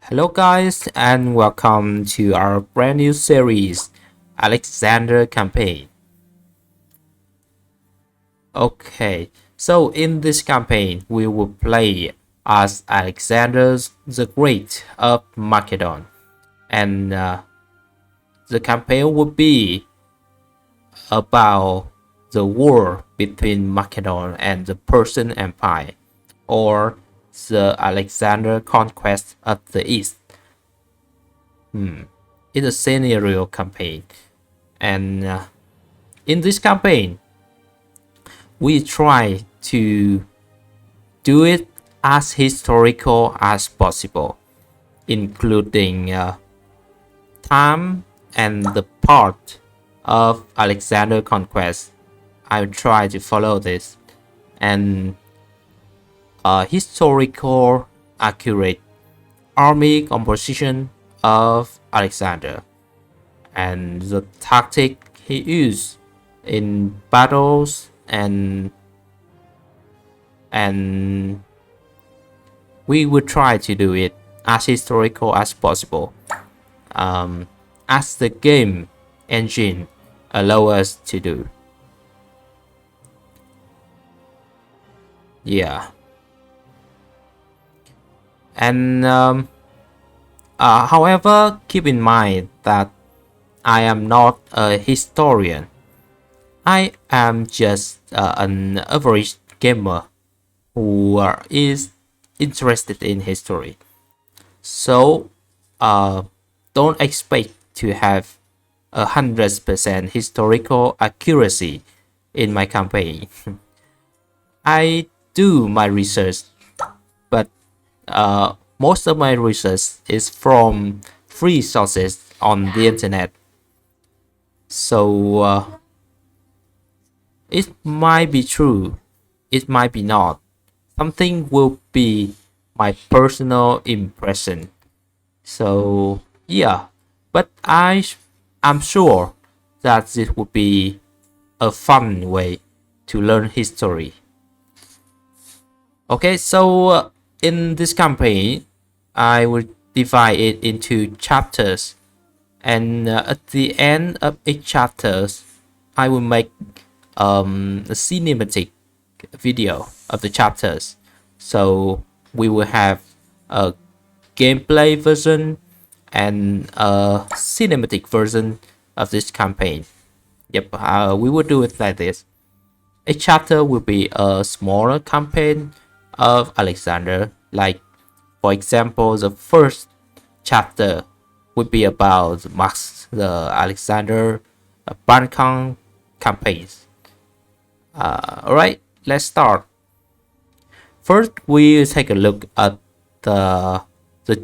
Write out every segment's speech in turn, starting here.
Hello guys and welcome to our brand new series, Alexander campaign. Okay, so in this campaign we will play as Alexander the Great of Macedon, and the campaign will be about the war between Macedon and the Persian Empire, or the Alexander conquest of the East. It's a scenario campaign, and in this campaign we try to do it as historical as possible, including time and the part of Alexander conquest. I will try to follow this and historical accurate army composition of Alexander and the tactic he used in battles, and we would try to do it as historical as possible, as the game engine allow us to do. Yeah, and however, keep in mind that I am not a historian. I am just an average gamer who is interested in history. So don't expect to have 100% historical accuracy in my campaign. I do my research, but most of my research is from free sources on the internet. So it might be true, it might be not. Something will be my personal impression. So yeah, but I'm sure that this would be a fun way to learn history. Okay, so in this campaign, I will divide it into chapters, and at the end of each chapter, I will make a cinematic video of the chapters. So we will have a gameplay version and a cinematic version of this campaign. Yep, we will do it like this. Each chapter will be a smaller campaign of Alexander. Like, for example, the first chapter would be about the Alexander Balkan campaigns. Alright, let's start. First, we'll take a look at the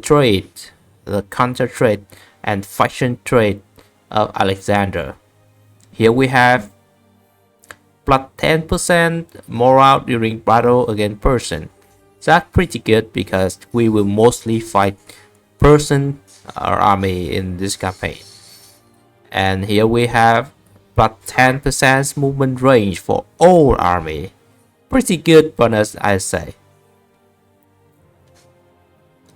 trade, the counter trade and faction trade of Alexander. Here we have plus 10% morale during battle against Persian. That's pretty good because we will mostly fight Persian army in this campaign. And here we have plus 10% movement range for all army. Pretty good bonus, I say.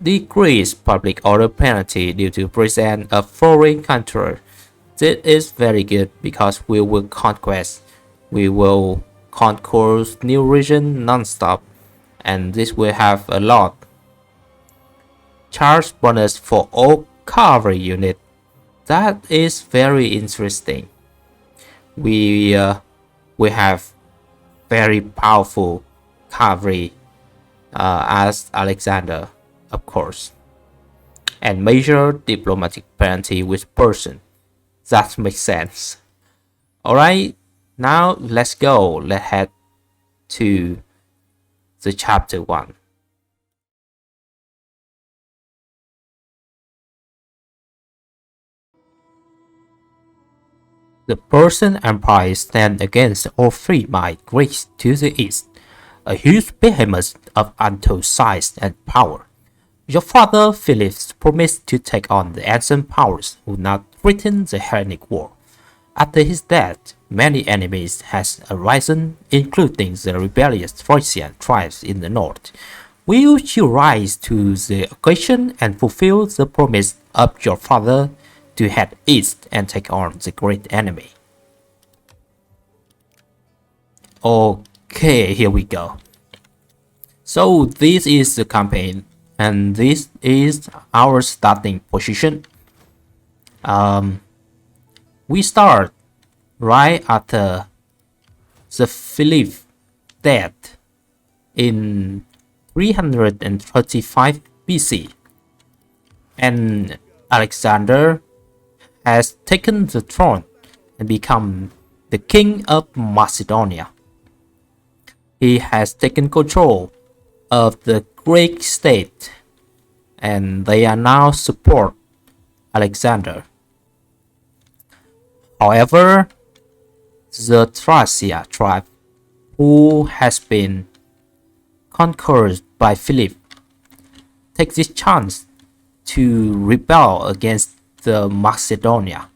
Decreased public order penalty due to presence of foreign country. This is very good because we will conquest. We will conquer new region non-stop, and this will have a lot. Charge bonus for all cavalry unit. That is very interesting. We have very powerful cavalry as Alexander, of course, and major diplomatic penalty with Persian. That makes sense. Alright, now let's go. Let's head to the chapter 1. The Persian Empire stands against all three might Greece to the east, a huge behemoth of untold size and power. Your father Philip promised to take on the ancient powers who now threaten the Hellenic war. After his death, many enemies has arisen, including the rebellious Thracian tribes in the north, Will you rise to the occasion and fulfill the promise of your father to head east and take on the great enemy? Okay, here we go. So this is the campaign, and this is our starting position. We start right after the Philip death in 335 BC, and Alexander has taken the throne and become the king of Macedonia. He has taken control of the Greek state, and they are now support Alexander. However, the Thracia tribe, who has been conquered by Philip, take this chance to rebel against the Macedonia.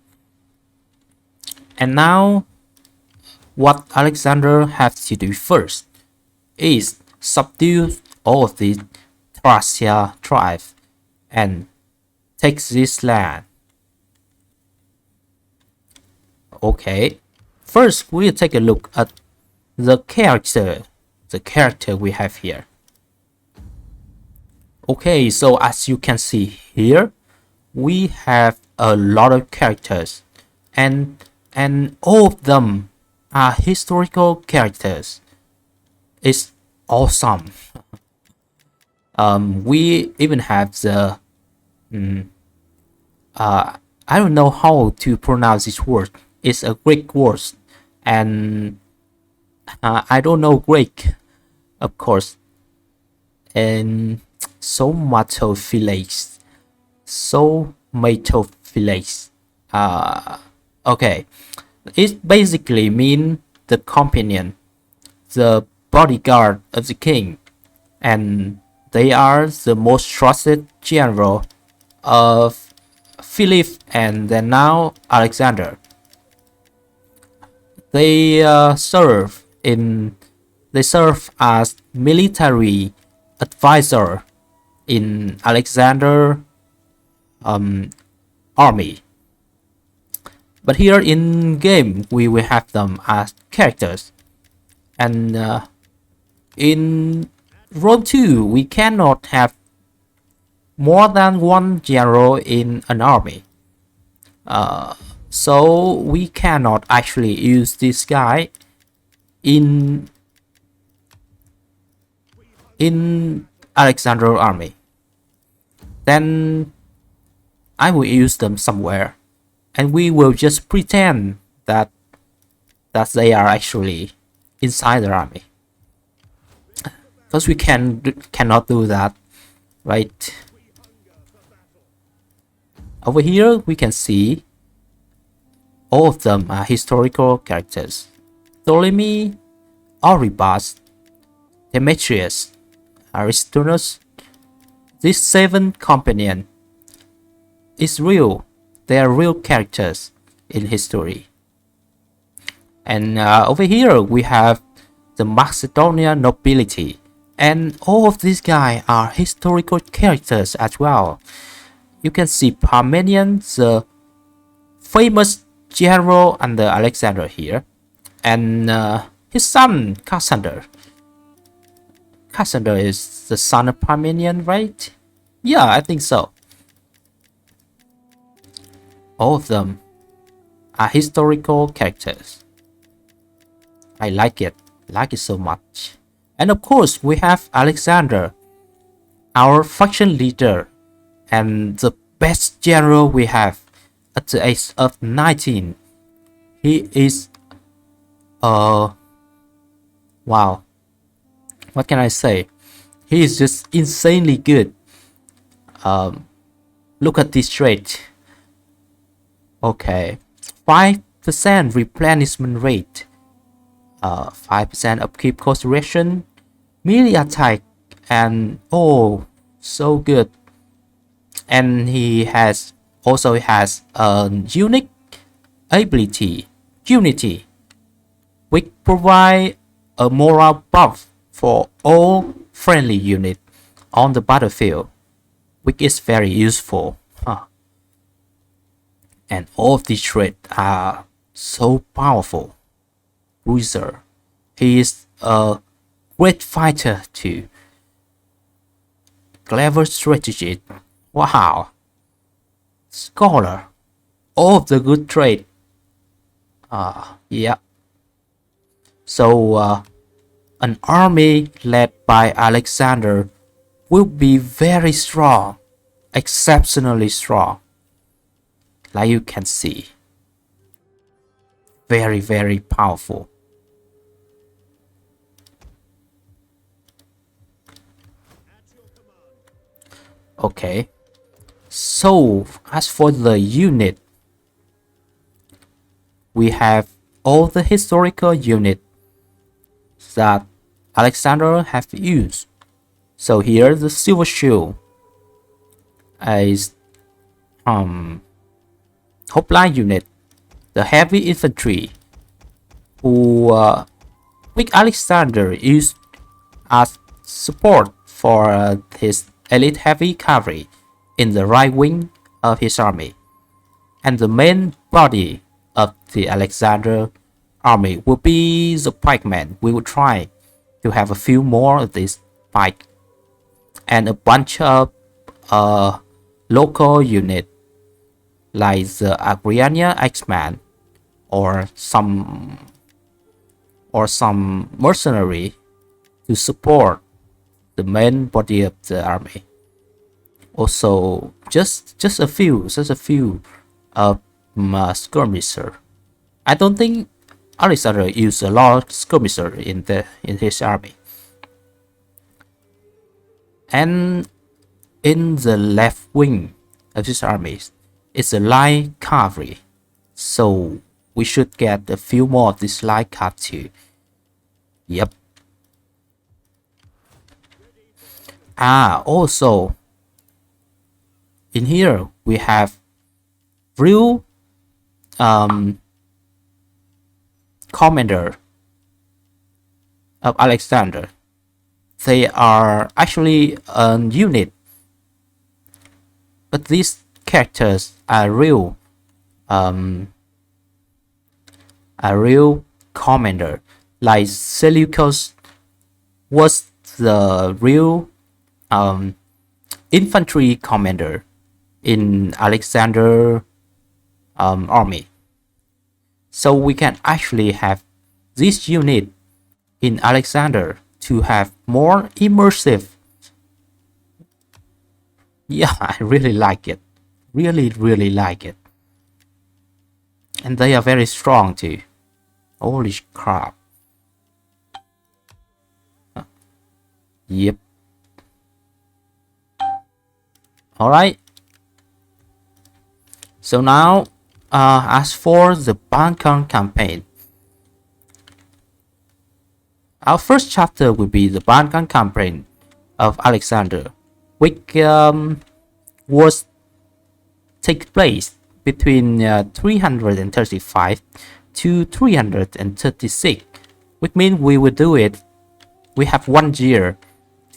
And now, what Alexander has to do first is subdue all of the Thracia tribe and take this land. Okay, first we'll take a look at the character we have here. Okay, so as you can see here, we have a lot of characters, and all of them are historical characters. It's awesome. We even have the I don't know how to pronounce this word. It's a Greek word, and I don't know Greek, of course. And somatophilase. Okay, it basically means the companion, the bodyguard of the king, and they are the most trusted general of Philip and then now Alexander. They serve as military advisor in Alexander army. But here in game we will have them as characters, and in Rome 2 we cannot have more than one general in an army. So we cannot actually use this guy in Alexander army. Then I will use them somewhere, and we will just pretend that they are actually inside the army, because we cannot do that, right? Over here we can see all of them are historical characters. Ptolemy, Oribas, Demetrius, Aristonus. These 7 companions is real. They are real characters in history. And over here we have the Macedonian nobility, and all of these guys are historical characters as well. You can see Parmenion, the famous general under Alexander here, and his son Cassander. Cassander is the son of Parmenion, right? Yeah, I think so. All of them are historical characters. I like it so much. And of course we have Alexander, our faction leader, and the best general we have at the age of 19. He is wow, what can I say? He is just insanely good. Look at this trait. Okay, 5% replenishment rate, 5% upkeep cost reduction, melee attack, and oh, so good. And he also has a unique ability, Unity, which provide a moral buff for all friendly units on the battlefield, which is very useful. And all of these traits are so powerful. Bruiser, he is a great fighter too. Clever strategy. Wow. Scholar. All of the good traits. Yeah. So, an army led by Alexander will be very strong. Exceptionally strong. Like you can see. Very, very powerful. Okay. So, as for the unit, we have all the historical units that Alexander have used. So here the silver shield is hoplite unit, the heavy infantry, who which Alexander used as support for his elite heavy cavalry in the right wing of his army, and the main body of the Alexander army will be the pikemen. We will try to have a few more of these pike and a bunch of local unit like the Agriania X-Men or some mercenary to support the main body of the army. Also, just a few skirmisher. I don't think Alexander used a lot of skirmisher in his army. And in the left wing of his army is a light cavalry. So we should get a few more of this light cav too. Yep. Also in here we have real commander of Alexander. They are actually a unit, but these characters are real commander. Like Seleucus was the real infantry commander in Alexander army. So we can actually have this unit in Alexander to have more immersive. Yeah, I really like it. Really like it. And they are very strong too. Holy crap. Yep. Alright. So now, as for the Balkan campaign, our first chapter will be the Balkan campaign of Alexander, which was take place between 335 to 336, which means we will do it. We have 1 year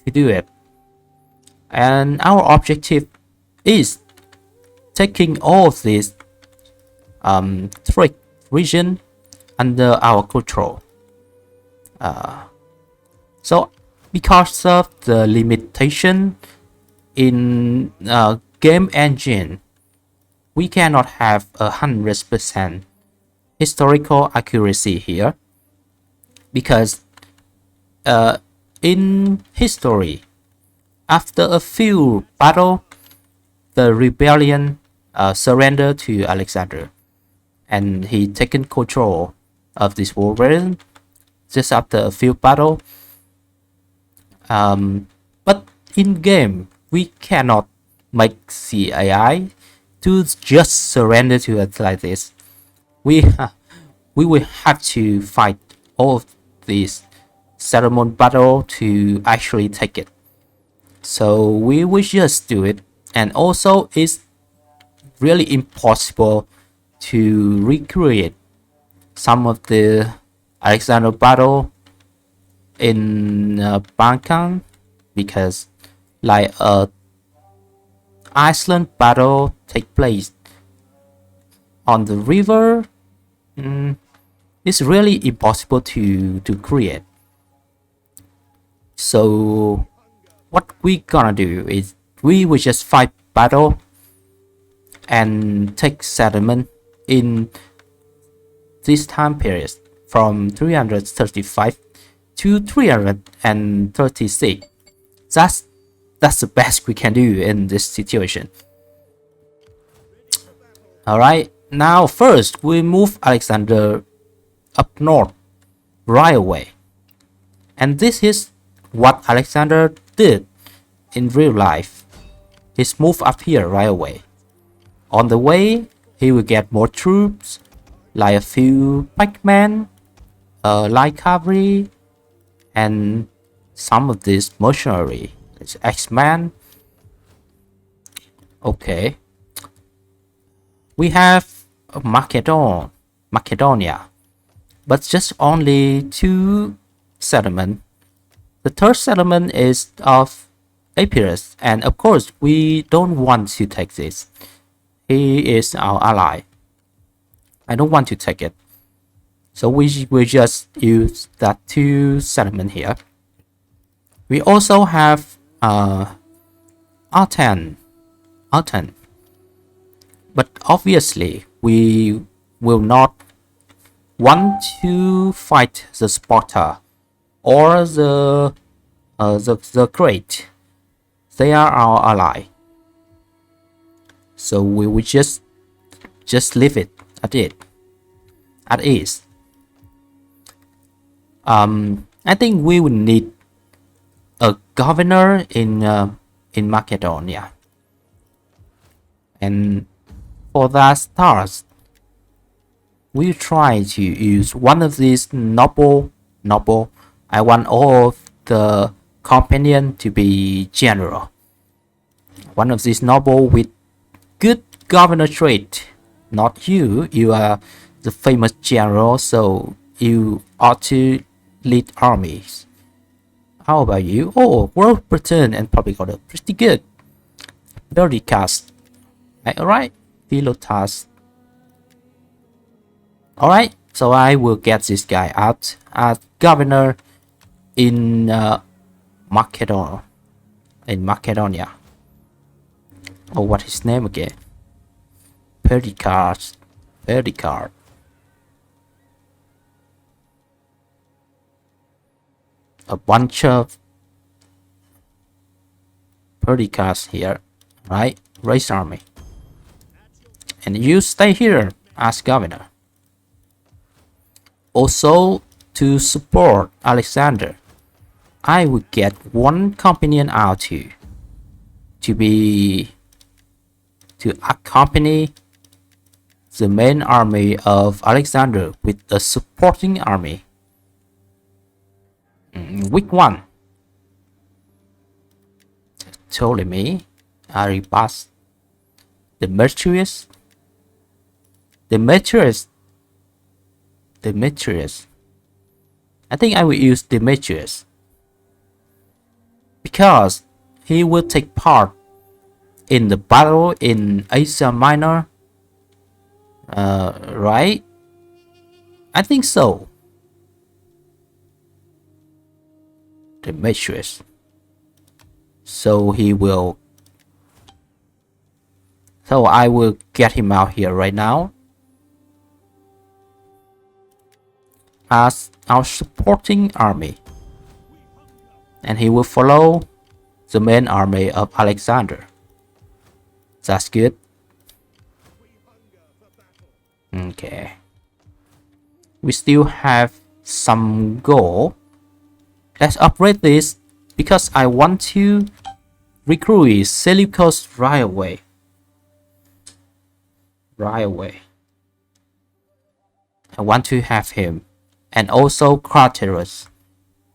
to do it, and our objective is taking all of these three regions under our control. So because of the limitation in game engine, we cannot have 100% historical accuracy here, because in history, after a few battles, the rebellion surrendered to Alexander, and he taken control of this war region just after a few battles. But in game, we cannot make the AI to just surrender to it like this. We will have to fight all of these settlement battle to actually take it. So we will just do it, and also it's really impossible to recreate some of the Alexander battle in Balkan, because like a Iceland battle take place on the river, it's really impossible to create. So what we gonna do is we will just fight battle and take settlement in this time period from 335 to 336. That's the best we can do in this situation. Alright, now first we move Alexander up north right away. And this is what Alexander did in real life. He's moved up here right away. On the way, he will get more troops, like a few pikemen, light cavalry, and some of these mercenary. It's X-Men. Okay. We have Macedonia, but just only 2 settlements. The third settlement is of Epirus, and of course we don't want to take this. He is our ally. I don't want to take it. So we will just use that 2 settlement here. We also have Aten. But obviously we will not want to fight the Sparta or the Great. They are our ally. So we will just leave it at ease. I think we will need a governor in Macedonia, and for that task, we try to use one of these noble. I want all of the companion to be general. One of these noble with good governor trait. Not you. You are the famous general, so you ought to lead armies. How about you? Oh, World Britain and public order. Pretty good. Very cast. Alright. Philotas. Alright. So I will get this guy out as governor in Macedonia. Oh, what is his name again? Pericard. A bunch of Perdicards here, right? Race army. And you stay here as governor. Also, to support Alexander, I will get 1 companion out to accompany the main army of Alexander with a supporting army. Week 1. Ptolemy, Aribas, Demetrius. I think I will use Demetrius because he will take part in the battle in Asia Minor. Right? I think so. Demetrius. So I will get him out here right now as our supporting army, and he will follow the main army of Alexander. That's good. Okay. We still have some gold. Let's upgrade this because I want to recruit Seleucus right away. I want to have him, and also Craterus,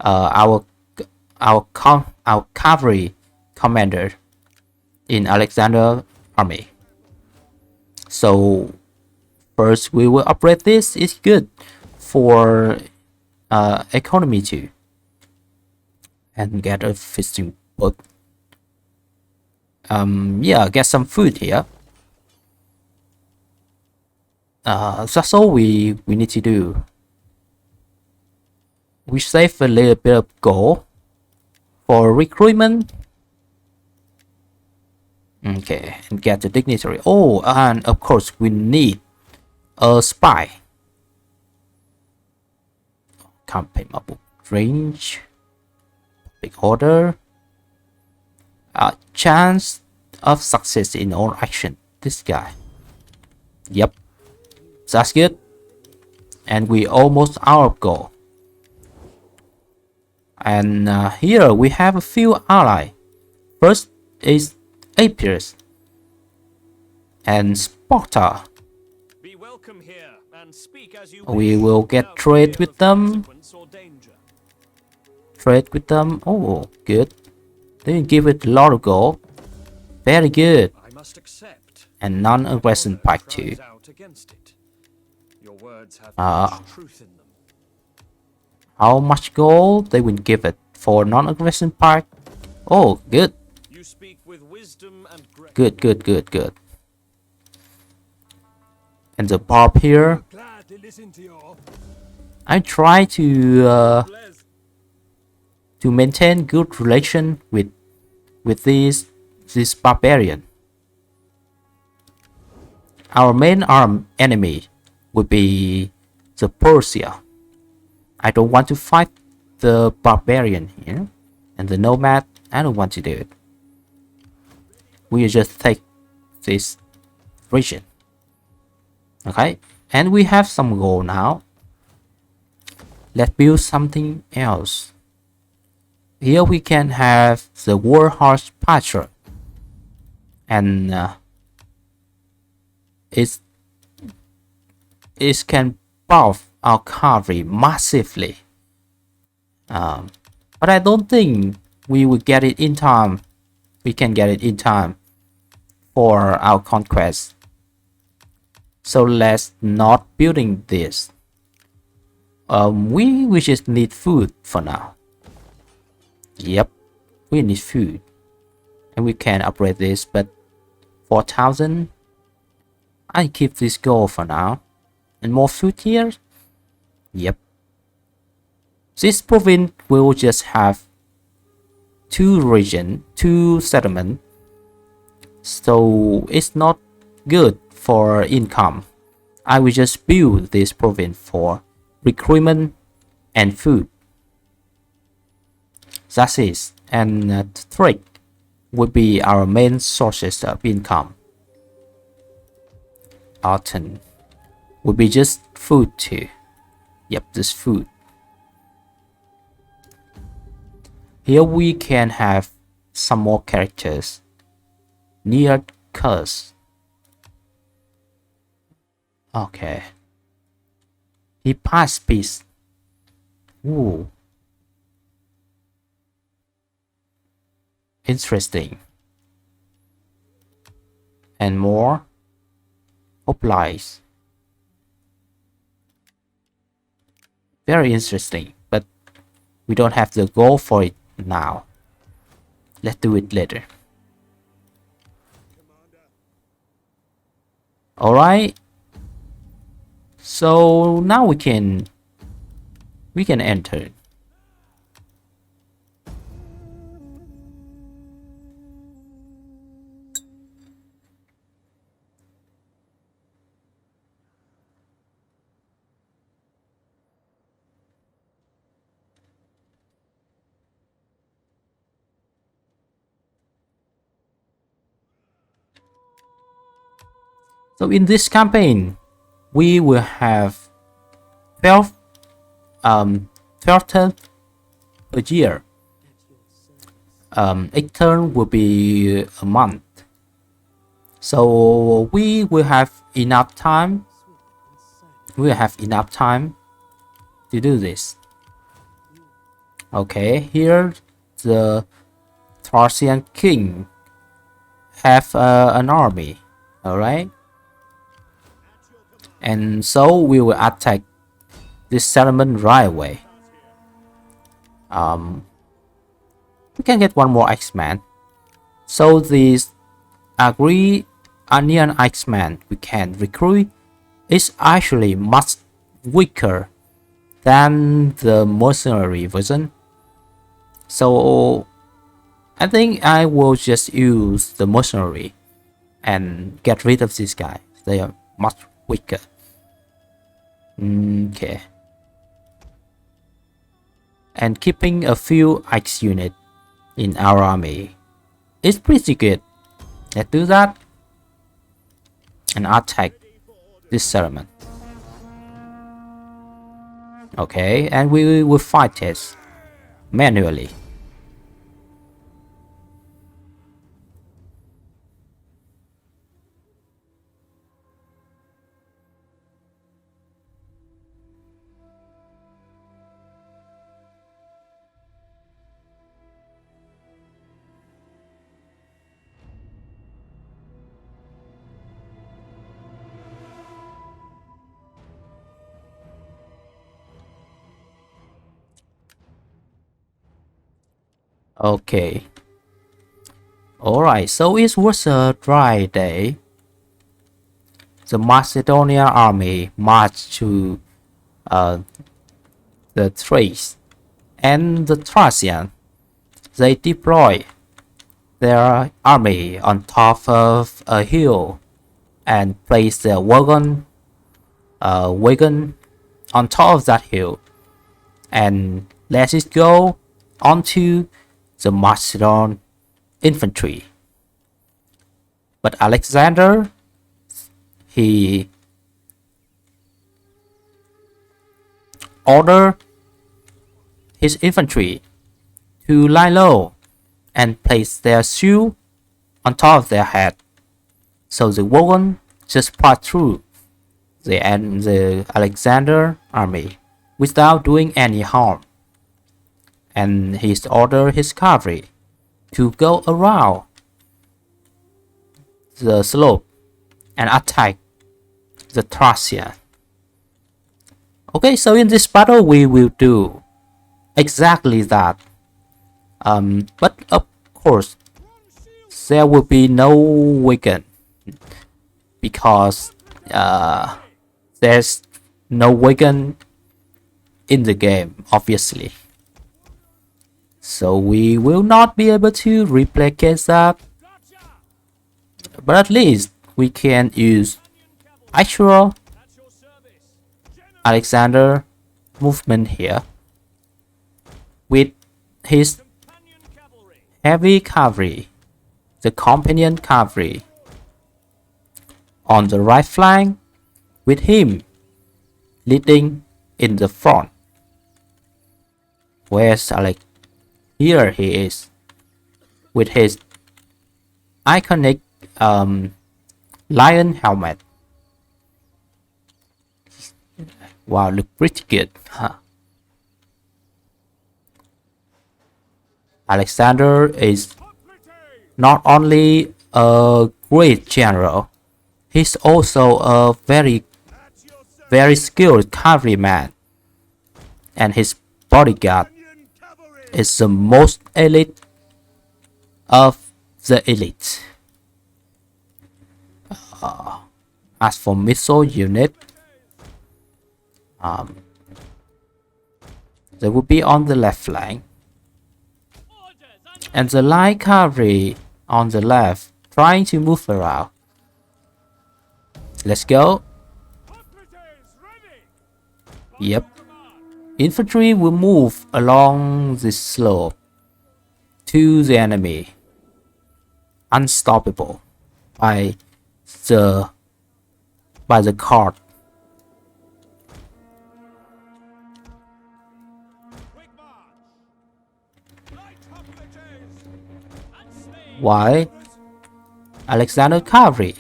our cavalry commander in Alexander army. So first we will upgrade this. It's good for economy too, and get a fishing boat. Yeah, get some food here. That's all we need to do. We save a little bit of gold for recruitment. Okay, and get the dignitary. Oh, and of course we need a spy. Campaign mobile range. Big order. Chance of success in all action. This guy. Yep, that's good. And we almost out of gold. And here we have a few allies. First is Impera and Sparta. Be welcome here and speak as you We will get trade with them. Trade with them. Oh, good. They give it a lot of gold. Very good. I must accept. And non-aggression pack too. Your words have much truth in them. How much gold they will give it for non-aggression pack? Oh, good. You speak with wisdom and grace. Good, good, good, good. And the Bob here. I try to maintain good relation with this barbarian. Our main enemy would be the Persia. I don't want to fight the barbarian here, and the nomad. I don't want to do it. We just take this region. Okay, and we have some gold now. Let's build something else. Here we can have the Warhorse Patriot, and it can buff our cavalry massively. But I don't think we will get it in time. We can get it in time for our conquest. So let's not building this. We just need food for now. Yep, we need food, and we can upgrade this. But 4,000. I keep this gold for now. And more food here. Yep. This province will just have 2 regions, 2 settlements. So it's not good for income. I will just build this province for recruitment and food. That is, and trade would be our main sources of income. Autumn would be just food too. Yep, this food. Here we can have some more characters. Near curse. Okay. He passed peace. Ooh. Interesting. And more applies. Very interesting, but we don't have the goal for it now. Let's do it later. Alright. So now we can enter. So in this campaign, we will have 12 turns a year. 8 turns will be a month. So we will have enough time. We will have enough time to do this. Okay, here the Thracian king have an army. Alright. And so we will attack this settlement right away. We can get one more X-Man. So this agree Onion X-Men we can recruit is actually much weaker than the mercenary version. So I think I will just use the mercenary and get rid of these guys. They are much weaker. Okay. And keeping a few X units in our army is pretty good. Let's do that and attack this settlement. Okay, and we will fight it manually. Okay. Alright, so it was a dry day. The Macedonian army marched to the Thrace, and the Thracians, they deployed their army on top of a hill and placed their wagon on top of that hill and let it go onto the Macedon infantry. But Alexander, he ordered his infantry to lie low and place their shield on top of their head, so the wagon just passed through the Alexander army without doing any harm. And he ordered his cavalry to go around the slope and attack the Thracians. Okay, so in this battle we will do exactly that. But of course there will be no wagon because there's no wagon in the game, obviously. So we will not be able to replicate that. But at least we can use actual Alexander movement here with his heavy cavalry, the companion cavalry on the right flank, with him leading in the front. Where's Alex? Here he is with his iconic lion helmet. Wow, look pretty good, huh? Alexander is not only a great general, he's also a very skilled cavalryman, and his bodyguard is the most elite of the elite. As for missile unit, they will be on the left flank, and the light cavalry on the left trying to move around. Let's go. Yep. Infantry will move along this slope to the enemy, unstoppable by the cart. Why? Alexander cavalry.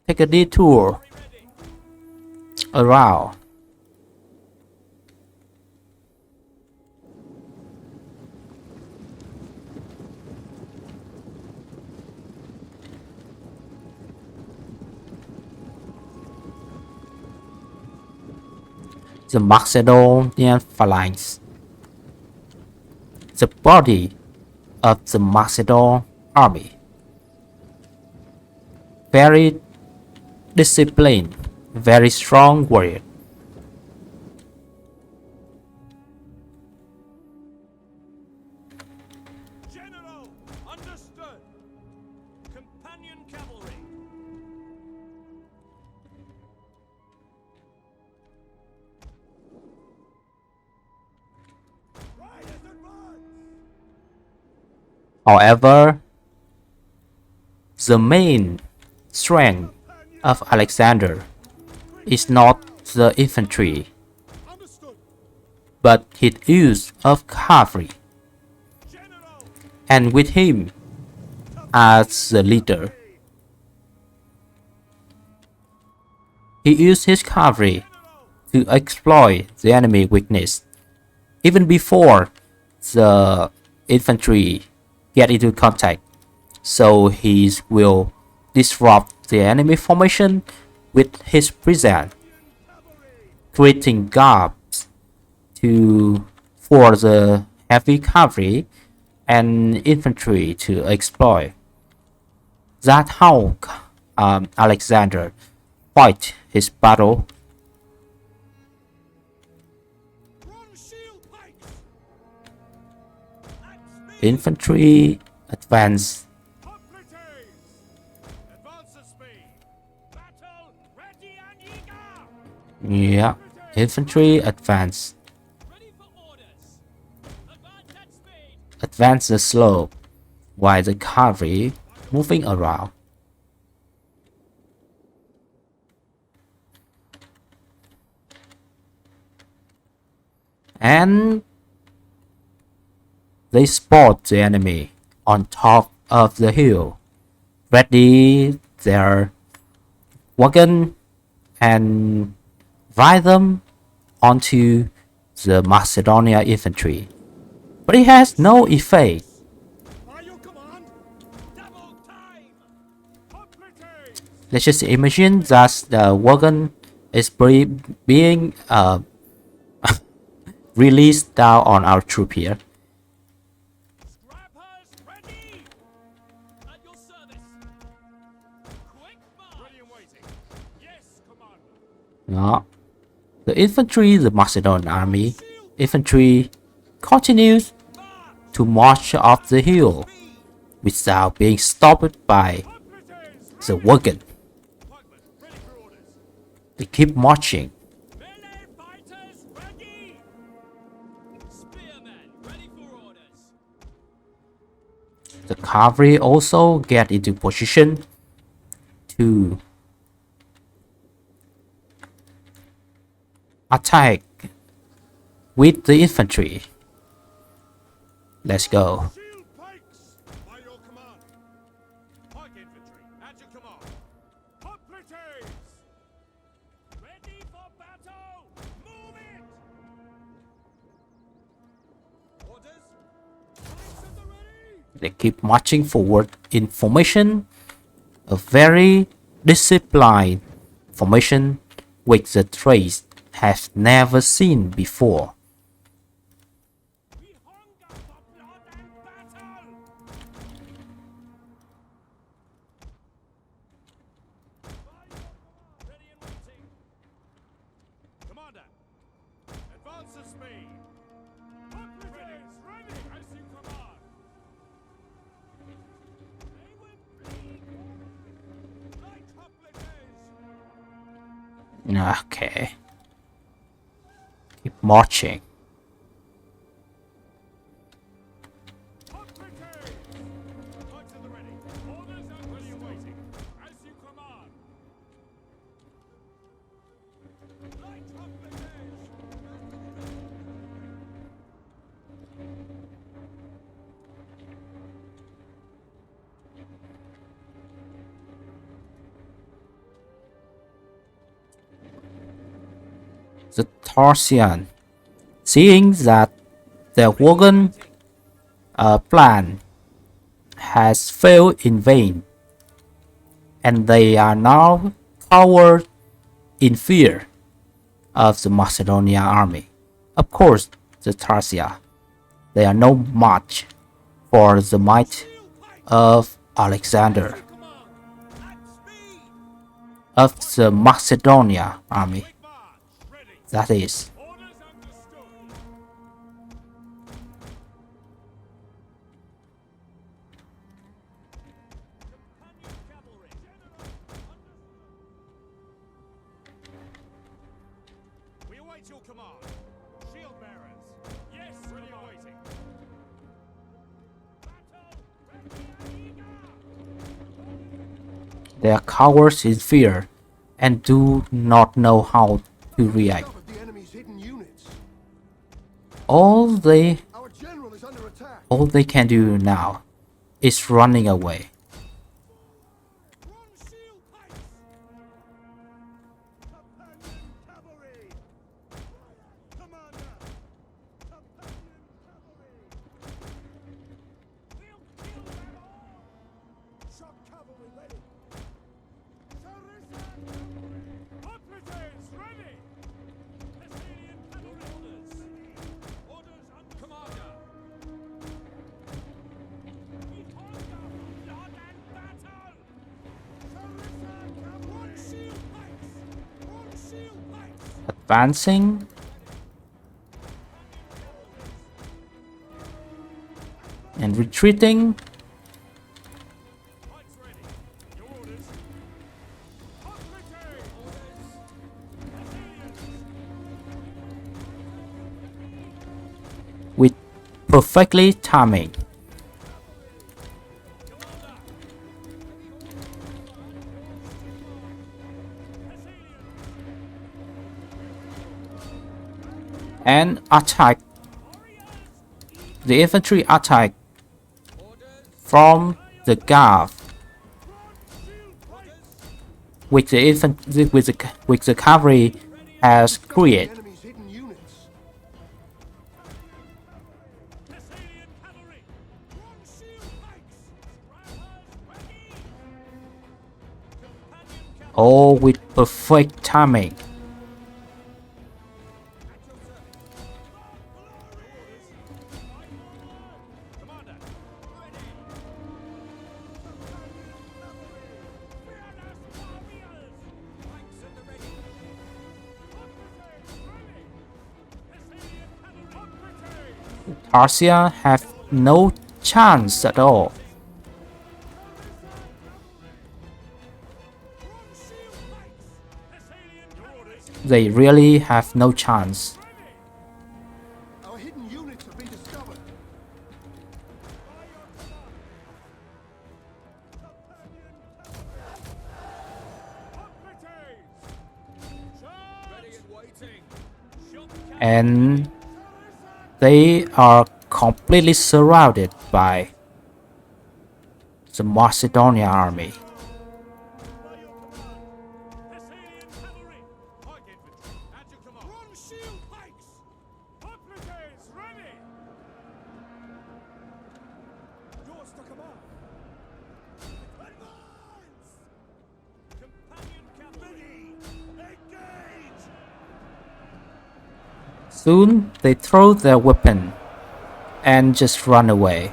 Take a detour around. The Macedonian phalanx the body of the Macedon army. Very disciplined, very strong warrior. General, understood. Companion cavalry. Riders advance. However, the main strength of Alexander is not the infantry, Understood. but his use of cavalry, General, and with him as the leader, he used his cavalry to exploit the enemy weakness even before the infantry get into contact. So he will disrupt the enemy formation with his presence, creating gaps for the heavy cavalry and infantry to exploit. That's how Alexander fight his battle. run shield pikes. At speed. Infantry advance. Hoplites. Advance at speed. Battle ready and eager. Yeah, infantry advance. Ready for orders. Advance at speed. Advance the slope while the cavalry moving around. And they spot the enemy on top of the hill, ready their wagon and ride them onto the Macedonia infantry. But it has no effect. By your command. Double time. Hoplites. Let's just imagine that the wagon is being released down on our troop here. Scrappers ready. At your service. Quick march. Ready and waiting. Yes, commander. Yeah. The infantry, the Macedonian army infantry continues to march up the hill without being stopped by Hoplites. the wagon. Pikemen ready for orders. They keep marching. Melee fighters ready. Spearmen ready for orders. The cavalry also get into position to attack with the infantry. Let's go. Shield pikes. By your command. Pike infantry at your command. Hoplites. Ready for battle. Move it. Orders. Pikes at the ready. They keep marching forward in formation, a very disciplined formation which the Thracians have never seen before. We hunger for blood and battle. Ready and waiting. Commander, advance at speed. Hoplites ready as you command. They will bleed like hoplites. Okay. Keep marching. Hoplites! Pikes at the ready. Orders and ready and waiting. As you command. Light hoplites! The Thracians, seeing that their wagon plan has failed in vain, and they are now cowered in fear of the Macedonian army. Of course, the Thracia They are no match for the might of Alexander, of the Macedonia army. That is. We await your command. Shield bearers. Yes, ready awaiting. Battle, ready and eager. They are cowards in fear and do not know how to react. Discovered the enemy's hidden units. All they Our general is under attack. all they can do now is running away. One shield pikes. Companion cavalry. Commander. Companion cavalry. We'll kill them all. Shock cavalry ready. Sarissa cavalry. Hoplites ready. Thessalian cavalry orders. Orders under commander. We hunger for blood and battle. Sarissa cavalry. One shield pikes. One shield pikes. Advancing and retreating. Pikes ready. Your orders. Hoplites. Orders. Thessalians. With perfectly timing. And attack. The infantry attack from the gap which the cavalry has created. The enemy's hidden units. Thessalian cavalry. One shield pikes. Scrappers ready. Companion cavalry. All with perfect timing. Commander. Ready. Fearless warriors. Pikes at the ready. Hoplites ready. Thessalian cavalry. Hoplites. Thracia have no chance at all. One shield pikes. Thessalian cavalry. They really have no chance. Our hidden units have been discovered. And they are completely surrounded by the Macedonia army. Thessalian cavalry. Pike infantry. At your command. One shield pikes. Hoplites ready. Yours to command. Advance. Companion cavalry. Engage. Soon they throw their weapon and just run away.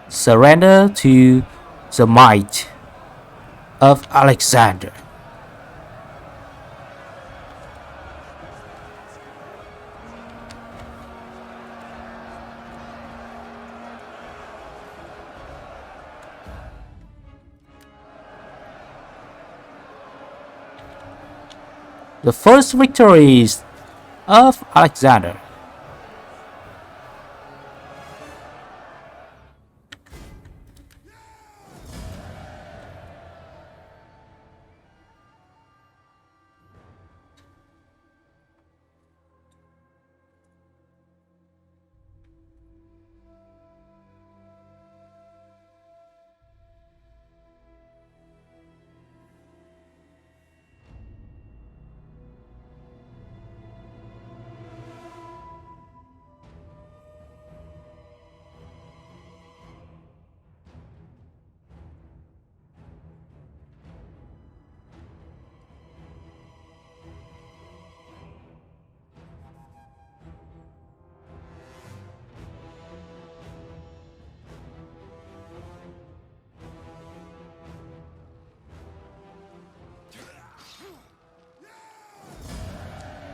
Surrender to the might of Alexander. The first victories of Alexander.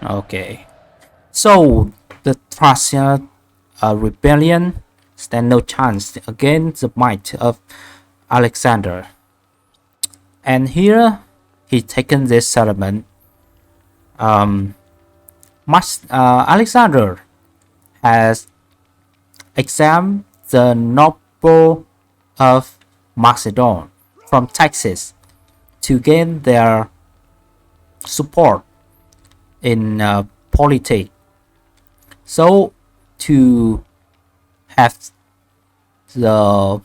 Okay. So the Thracian rebellion stand no chance against the might of Alexander. And here he taken this settlement. Alexander has examined the noble of Macedon from Texas to gain their support in politics. So to have the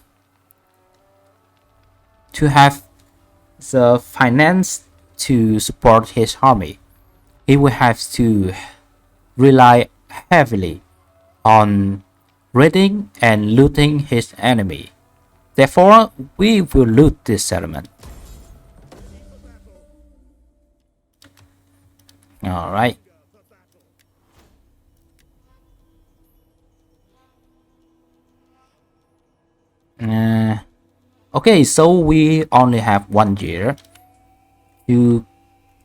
to have the finance to support his army, he will have to rely heavily on raiding and looting his enemy. Therefore, we will loot this settlement. Alright. Okay, so we only have 1 year to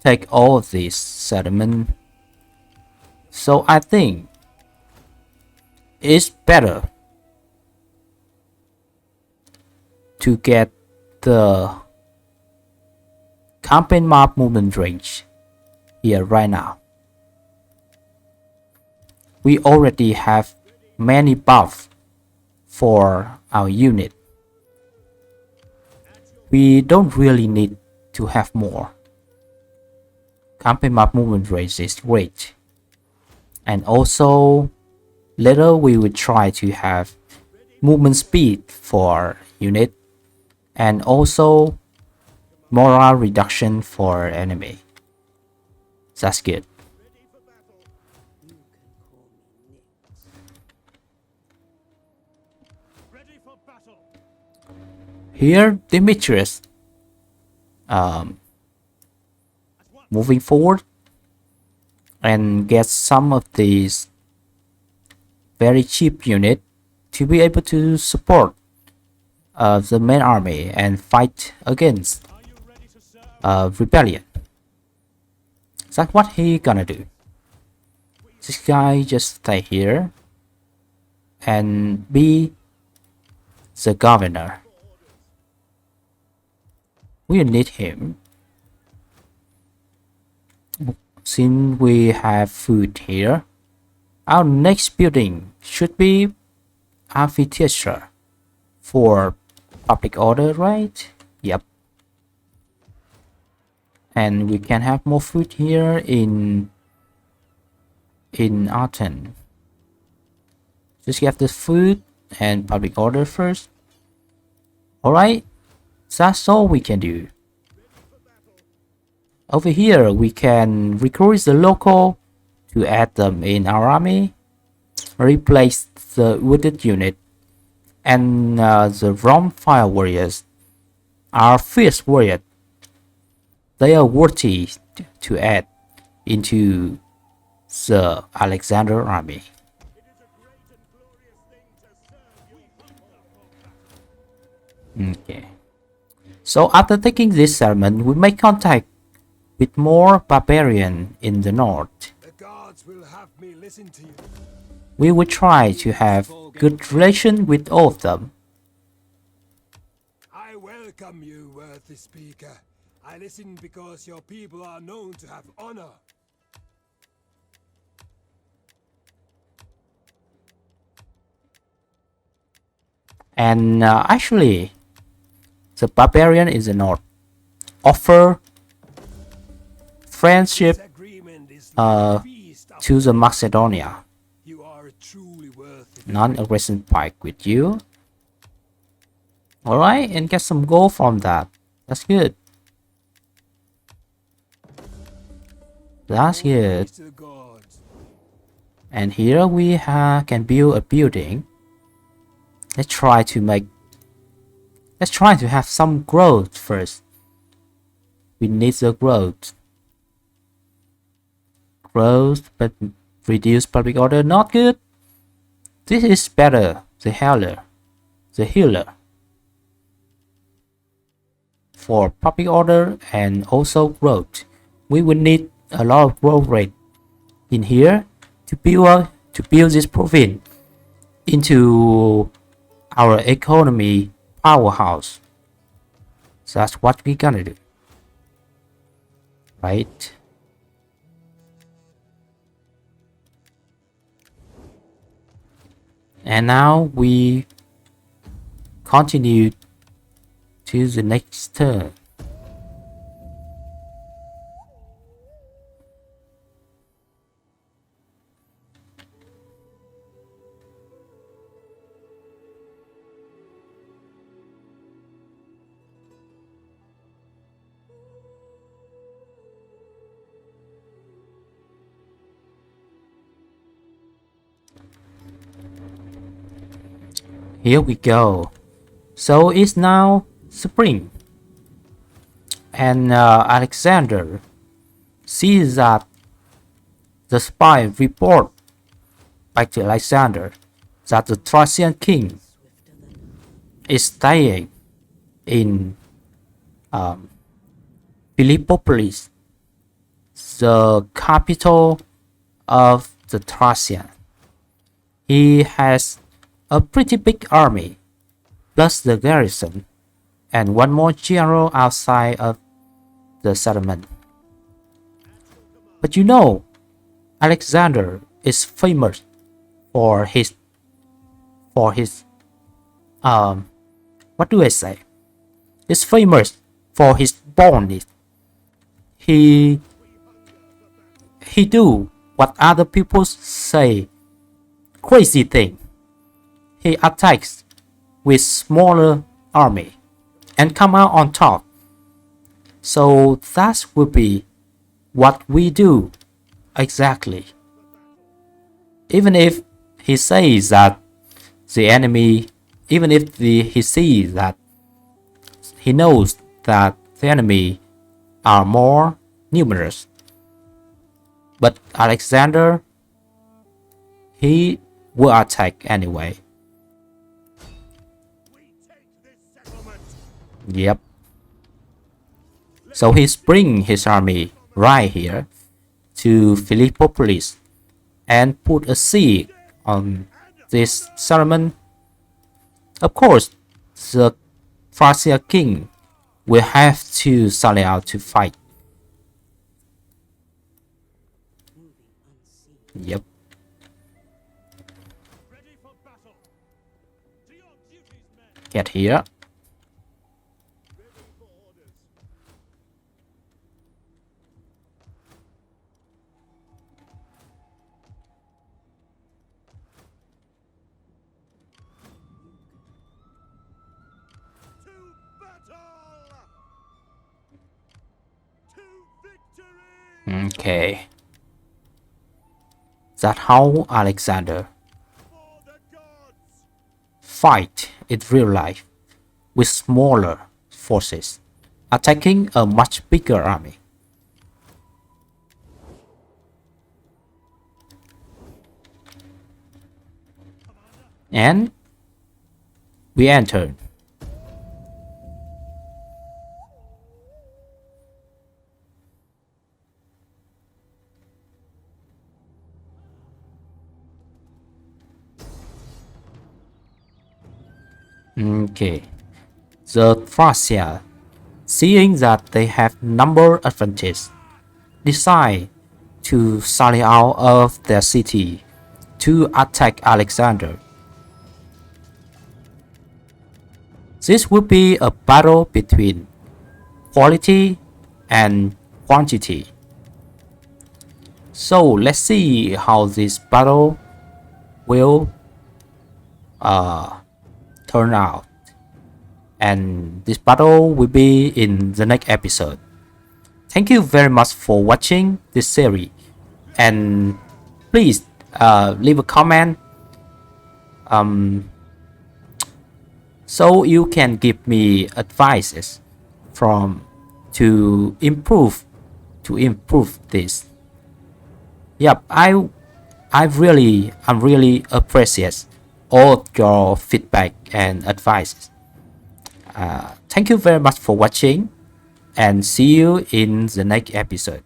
take all of these settlement. So I think it's better to get the campaign map movement range here right now. We already have many buffs for our unit. We don't really need to have more. Campaign map movement range is great. And also later we will try to have movement speed for unit and also morale reduction for enemy. That's good. Ready for battle. Here Demetrius moving forward and get some of these very cheap unit to be able to support the main army and fight against Are you ready to serve? rebellion. That's what he gonna do. This guy just stay here and be the governor. We need him. Since we have food here, our next building should be amphitheater for public order, right? Yep. And we can have more food here in Athens. Just get the food and public order first. Alright, that's all we can do. Over here we can recruit the local to add them in our army, replace the wounded unit, and the wrong fire warriors are fierce warriors. They are worthy to add into the Alexander army. Okay. So after taking this settlement, we make contact with more barbarian in the north. The gods will have me listen to you. We will try to have good relation with all of them. I welcome you, worthy speaker. I listen because your people are known to have honor. And actually, the barbarian in the north offer friendship This agreement is like a feast of to the Macedonia. you are a truly worthy. Non-aggression pact with you. Alright, and get some gold from that. That's good. That's good. Praise to the gods. And here we can build a building. Let's try to have some growth first. We need the growth. Growth, but reduce public order, not good. This is better. The healer. For public order and also growth, we will need a lot of growth rate in here to build this province into our economy powerhouse. So that's what we're gonna do, right? And now we continue to the next turn. Here we go. So it's now spring, and Alexander sees that the spy report back to Alexander that the Thracian king is staying in Philippopolis, the capital of the Thracian. He has a pretty big army, plus the garrison, and one more general outside of the settlement. But you know, Alexander is famous for his what do I say? He's famous for his boldness. He do what other people say crazy thing. He attacks with smaller army and come out on top. So that would be what we do exactly. Even if he says that the enemy, even if he sees that he knows that the enemy are more numerous, but Alexander, he will attack anyway. Yep. So he's bringing his army right here to Philippopolis and put a siege on this settlement. Of course, the Thracian king will have to sally out to fight. Yep. Get here. Okay. That's how Alexander fight in real life with smaller forces, attacking a much bigger army. And we entered. Okay, the Thracia, seeing that they have number advantage, decide to sally out of their city to attack Alexander. This will be a battle between quality and quantity. So let's see how this battle will turn out, and this battle will be in the next episode. Thank you very much for watching this series, and please leave a comment so you can give me advices to improve this. Yep, I'm really appreciate all your feedback and advice. Thank you very much for watching, and see you in the next episode.